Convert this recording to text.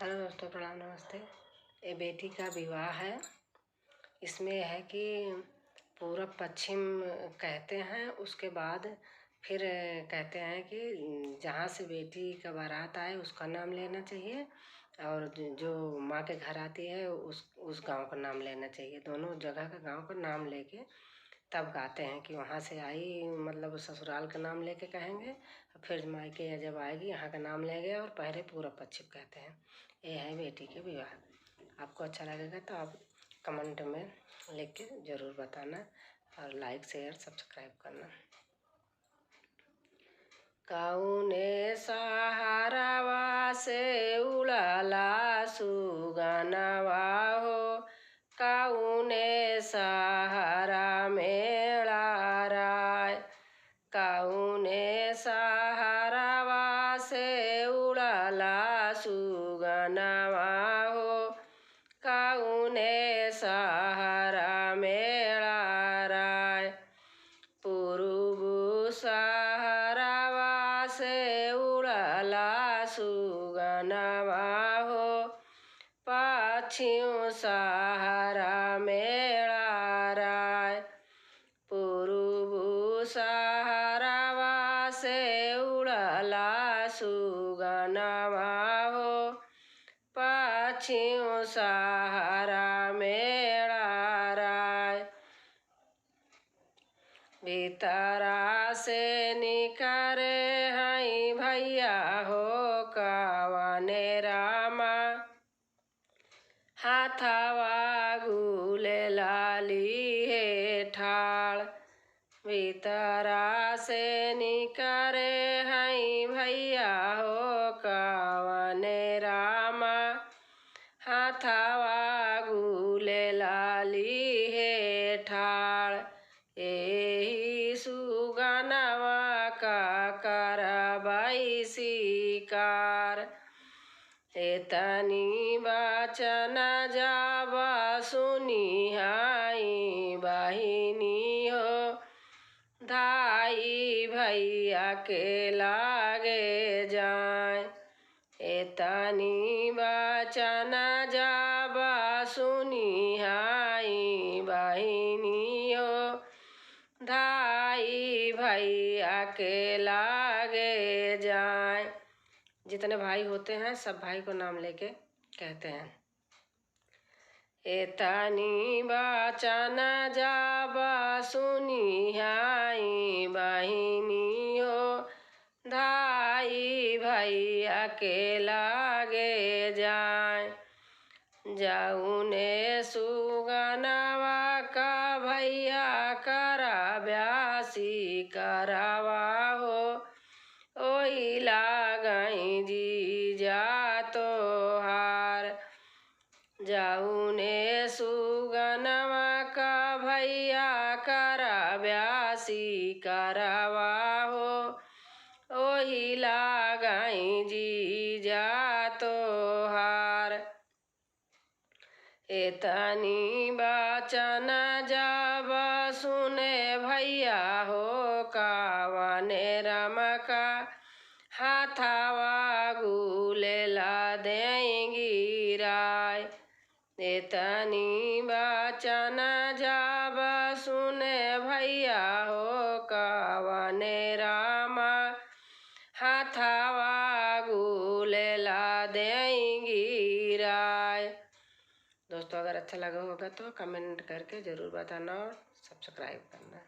Hello दोस्तों, प्रणाम, नमस्ते। ये बेटी का विवाह है। इसमें है कि पूरब पश्चिम कहते हैं, उसके बाद फिर कहते हैं कि जहाँ से बेटी का बारात आए उसका नाम लेना चाहिए, और जो माँ के घर आती है उस गांव का नाम लेना चाहिए। दोनों जगह का गांव का नाम लेके तब गाते हैं कि वहाँ से आई, मतलब ससुराल का नाम लेके कहेंगे, फिर मायके जब आएगी यहाँ का नाम लेंगे, और पहले पूरब पश्चिम कहते हैं। ये है बेटी के विवाह। आपको अच्छा लगेगा तो आप कमेंट में लिख के ज़रूर बताना, और लाइक शेयर सब्सक्राइब करना। कौने सहारावा से उड़ाला सुगनवा हो, कौने सहारा मेला राय, कौने सहारावा से उड़ाला सुगनवा हो, कौने सहारा मेला राय, पूर्व सहारावा से उड़ाला सुगनवा हो, पश्चिम सहारा मेला राय, पूर्व सहारावा से उड़ाला सुगनवा हो, पश्चिम सहारा मेला राय, भीतरा से निकरे हैं भैया हो, कवने रामा, हाथवा गुले लाली है ठाड़, भीतरा से निकरे हैं भैया हो, कवने रामा, हाथवा गुले लाली है ठाड़, एही सुगनवा का करबाई शिकार, एतनी बचन जावा सुनिहाई बहिनी हो, धाई भैया के लागे जाए, एतनी बचन जावा सुनिहाई बहिनी हो, धाई भैया के लागे जाए। जितने भाई होते हैं सब भाई को नाम लेके कहते हैं। एतनी बचन जावा सुनिहाई बहिनी हो, धाई भैया के लागे जाए, जाऊने सुगनवा का भैया करा ब्यासी करावा हो, ओही लागई जीजा तोहार, जाऊने सुगनवा का भैया करा ब्यासी करावा हो, ओही लागई जीजा तोहार, एतनी बचन जब सुने भैया हो, कवने रमका, हाथवा गुले ला देंगी राय, एतनी बचन जब सुने भैया हो, कवने रामा, हाथवा गुले ला देंगी राय। दोस्तों, अगर अच्छा लगा होगा तो कमेंट करके ज़रूर बताना और सब्सक्राइब करना।